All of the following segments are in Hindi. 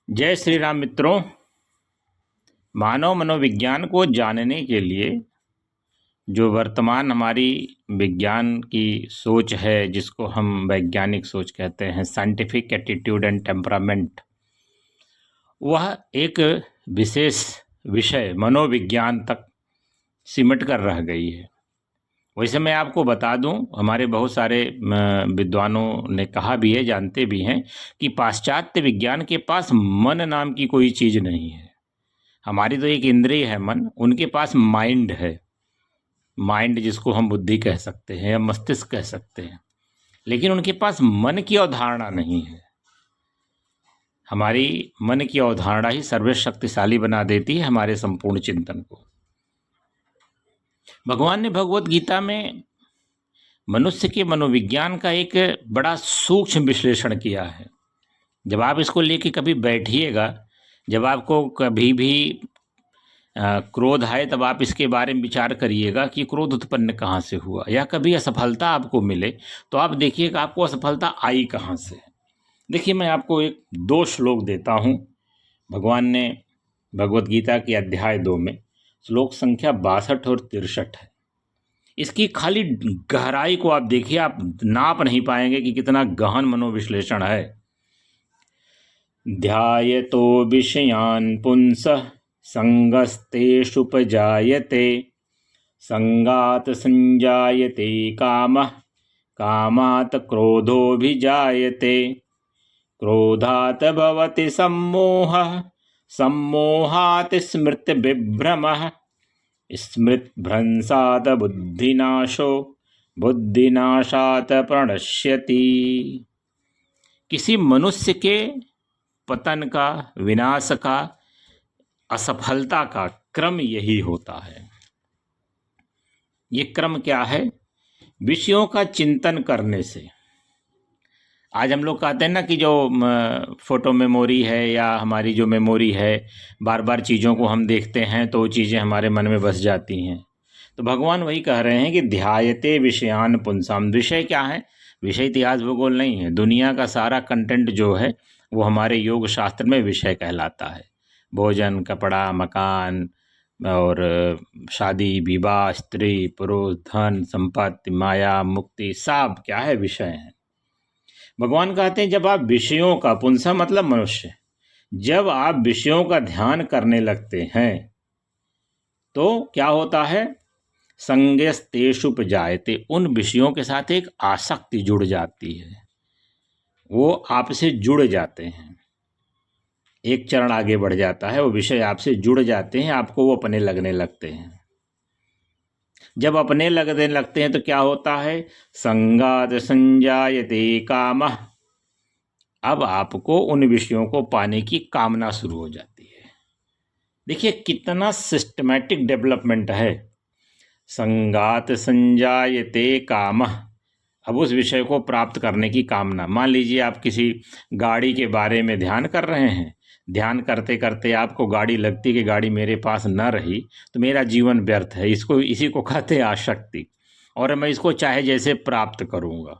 जय श्री राम मित्रों। मानव मनोविज्ञान को जानने के लिए जो वर्तमान हमारी विज्ञान की सोच है, जिसको हम वैज्ञानिक सोच कहते हैं, साइंटिफिक एटीट्यूड एंड टेम्परामेंट, वह एक विशेष विषय मनोविज्ञान तक सिमट कर रह गई है। वैसे मैं आपको बता दूं, हमारे बहुत सारे विद्वानों ने कहा भी है, जानते भी हैं कि पाश्चात्य विज्ञान के पास मन नाम की कोई चीज़ नहीं है। हमारी तो एक इंद्रिय है मन, उनके पास माइंड है। माइंड जिसको हम बुद्धि कह सकते हैं या मस्तिष्क कह सकते हैं, लेकिन उनके पास मन की अवधारणा नहीं है। हमारी मन की अवधारणा ही सर्वशक्तिशाली बना देती है हमारे संपूर्ण चिंतन को। भगवान ने भगवत गीता में मनुष्य के मनोविज्ञान का एक बड़ा सूक्ष्म विश्लेषण किया है। जब आप इसको लेके कभी बैठिएगा, जब आपको कभी भी क्रोध आए, तब आप इसके बारे में विचार करिएगा कि क्रोध उत्पन्न कहाँ से हुआ, या कभी असफलता आपको मिले तो आप देखिएगा आपको असफलता आई कहाँ से। देखिए, मैं आपको एक 2 श्लोक देता हूँ। भगवान ने भगवत गीता के अध्याय 2 में श्लोक संख्या 62 और 63 है। इसकी खाली गहराई को आप देखिए, आप नाप नहीं पाएंगे कि कितना गहन मनोविश्लेषण है। ध्यायतो विषयान् पुंसः संगस्तेषुपजायते, संगात संजायते कामः, कामात् क्रोधोऽभिजायते, क्रोधात् भवति सम्मोहः, सम्मोहात् स्मृतिविभ्रमः, स्मृतिभ्रंशात् बुद्धिनाशो, बुद्धिनाशात् प्रणश्यति। किसी मनुष्य के पतन का, विनाश का, असफलता का क्रम यही होता है। ये क्रम क्या है? विषयों का चिंतन करने से। आज हम लोग कहते हैं ना कि जो फोटो मेमोरी है या हमारी जो मेमोरी है, बार बार चीज़ों को हम देखते हैं तो चीज़ें हमारे मन में बस जाती हैं। तो भगवान वही कह रहे हैं कि ध्यायते विषयान पुंसाम। विषय क्या है? विषय इतिहास भूगोल नहीं है। दुनिया का सारा कंटेंट जो है वो हमारे योग शास्त्र में विषय कहलाता है। भोजन, कपड़ा, मकान और शादी, विवाह, स्त्री, पुरुष, धन, संपत्ति, माया, मुक्ति, सब क्या है? विषय है। भगवान कहते हैं जब आप विषयों का, पुंसा मतलब मनुष्य, जब आप विषयों का ध्यान करने लगते हैं तो क्या होता है? संगस्तेषुपजायते, उन विषयों के साथ एक आसक्ति जुड़ जाती है, वो आपसे जुड़ जाते हैं। एक चरण आगे बढ़ जाता है, वो विषय आपसे जुड़ जाते हैं, आपको वो अपने लगने लगते हैं। जब अपने लगने लगते हैं तो क्या होता है? संगात संजायते कामः, अब आपको उन विषयों को पाने की कामना शुरू हो जाती है। देखिए कितना सिस्टमैटिक डेवलपमेंट है। संगात संजायते कामः, अब उस विषय को प्राप्त करने की कामना। मान लीजिए आप किसी गाड़ी के बारे में ध्यान कर रहे हैं, ध्यान करते करते आपको गाड़ी लगती कि गाड़ी मेरे पास न रही तो मेरा जीवन व्यर्थ है। इसी को कहते हैं आसक्ति, और मैं इसको चाहे जैसे प्राप्त करूँगा।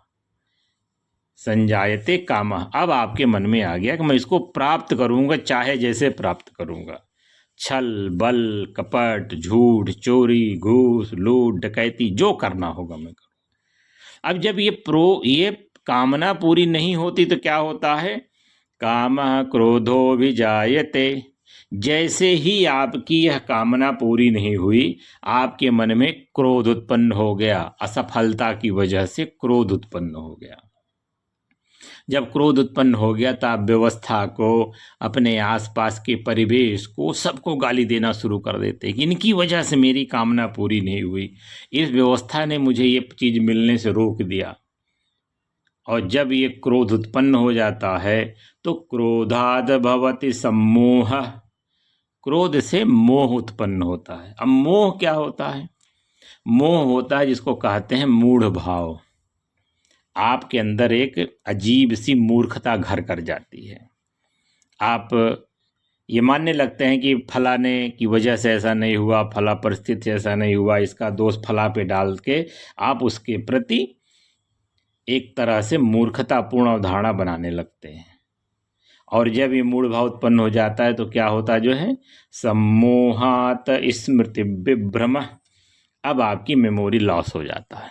संजायते कामः, अब आपके मन में आ गया कि मैं इसको प्राप्त करूँगा, चाहे जैसे प्राप्त करूँगा। छल, बल, कपट, झूठ, चोरी, घूस, लूट, डकैती, जो करना होगा मैं करूँ। अब जब ये कामना पूरी नहीं होती तो क्या होता है? कामः क्रोधोऽभिजायते। जैसे ही आपकी यह कामना पूरी नहीं हुई, आपके मन में क्रोध उत्पन्न हो गया। असफलता की वजह से क्रोध उत्पन्न हो गया। जब क्रोध उत्पन्न हो गया तो आप व्यवस्था को, अपने आसपास के परिवेश को, सबको गाली देना शुरू कर देते कि इनकी वजह से मेरी कामना पूरी नहीं हुई, इस व्यवस्था ने मुझे ये चीज़ मिलने से रोक दिया। और जब ये क्रोध उत्पन्न हो जाता है तो क्रोधाद भवति सम्मोह, क्रोध से मोह उत्पन्न होता है। अब मोह क्या होता है? मोह होता है जिसको कहते हैं मूढ़ भाव। आपके अंदर एक अजीब सी मूर्खता घर कर जाती है। आप ये मानने लगते हैं कि फलाने की वजह से ऐसा नहीं हुआ, फला परिस्थिति से ऐसा नहीं हुआ, इसका दोष फला पे डाल के आप उसके प्रति एक तरह से मूर्खतापूर्ण अवधारणा बनाने लगते हैं। और जब ये मूढ़ भाव उत्पन्न हो जाता है तो क्या होता जो है, सम्मोहात स्मृति विभ्रम। अब आपकी मेमोरी लॉस हो जाता है।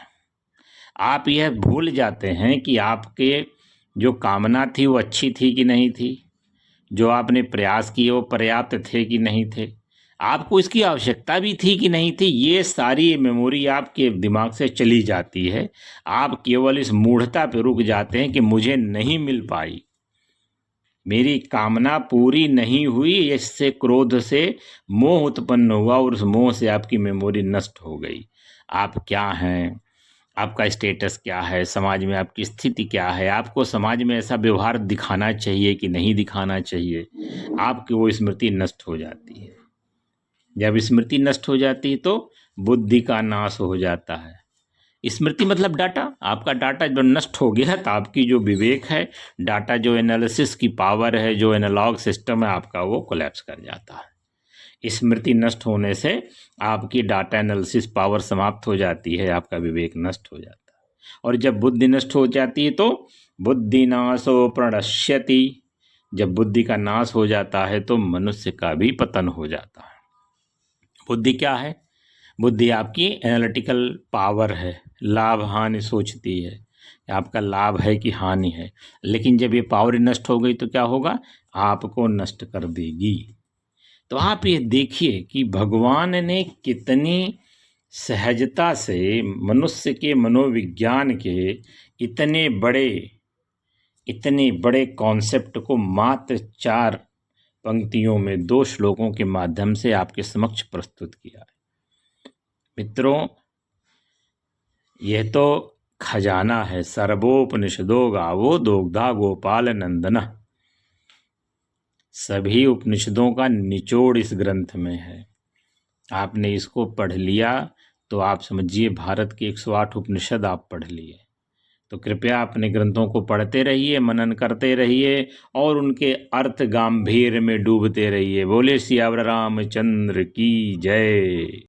आप यह भूल जाते हैं कि आपके जो कामना थी वो अच्छी थी कि नहीं थी, जो आपने प्रयास किए वो पर्याप्त थे कि नहीं थे, आपको इसकी आवश्यकता भी थी कि नहीं थी। ये सारी मेमोरी आपके दिमाग से चली जाती है। आप केवल इस मूढ़ता पे रुक जाते हैं कि मुझे नहीं मिल पाई, मेरी कामना पूरी नहीं हुई, इससे क्रोध से मोह उत्पन्न हुआ और उस मोह से आपकी मेमोरी नष्ट हो गई। आप क्या हैं, आपका स्टेटस क्या है, समाज में आपकी स्थिति क्या है, आपको समाज में ऐसा व्यवहार दिखाना चाहिए कि नहीं दिखाना चाहिए, आपकी वो स्मृति नष्ट हो जाती है। जब स्मृति नष्ट हो जाती है तो बुद्धि का नाश हो जाता है। स्मृति मतलब डाटा, आपका डाटा जब नष्ट हो गया तो आपकी जो विवेक है, डाटा जो एनालिसिस की पावर है, जो एनालॉग सिस्टम है आपका, वो कोलैप्स कर जाता है। स्मृति नष्ट होने से आपकी डाटा एनालिसिस पावर समाप्त हो जाती है, आपका विवेक नष्ट हो जाता है। और जब बुद्धि नष्ट हो जाती है तो बुद्धि नाशो प्रणश्यति। जब बुद्धि का नाश हो जाता है तो मनुष्य का भी पतन हो जाता है। बुद्धि क्या है? बुद्धि आपकी एनालिटिकल पावर है, लाभ हानि सोचती है, आपका लाभ है कि हानि है। लेकिन जब ये पावर नष्ट हो गई तो क्या होगा, आपको नष्ट कर देगी। तो आप ये देखिए कि भगवान ने कितनी सहजता से मनुष्य के मनोविज्ञान के इतने बड़े कॉन्सेप्ट को मात्र 4 पंक्तियों में 2 श्लोकों के माध्यम से आपके समक्ष प्रस्तुत किया है। मित्रों, यह तो खजाना है। सर्वोपनिषदो गावो दोग्धा गोपाल नंदन। सभी उपनिषदों का निचोड़ इस ग्रंथ में है। आपने इसको पढ़ लिया तो आप समझिए भारत के 108 उपनिषद आप पढ़ लिए। तो कृपया अपने ग्रंथों को पढ़ते रहिए, मनन करते रहिए और उनके अर्थ गांभीर्य में डूबते रहिए। बोले सियावर रामचंद्र की जय।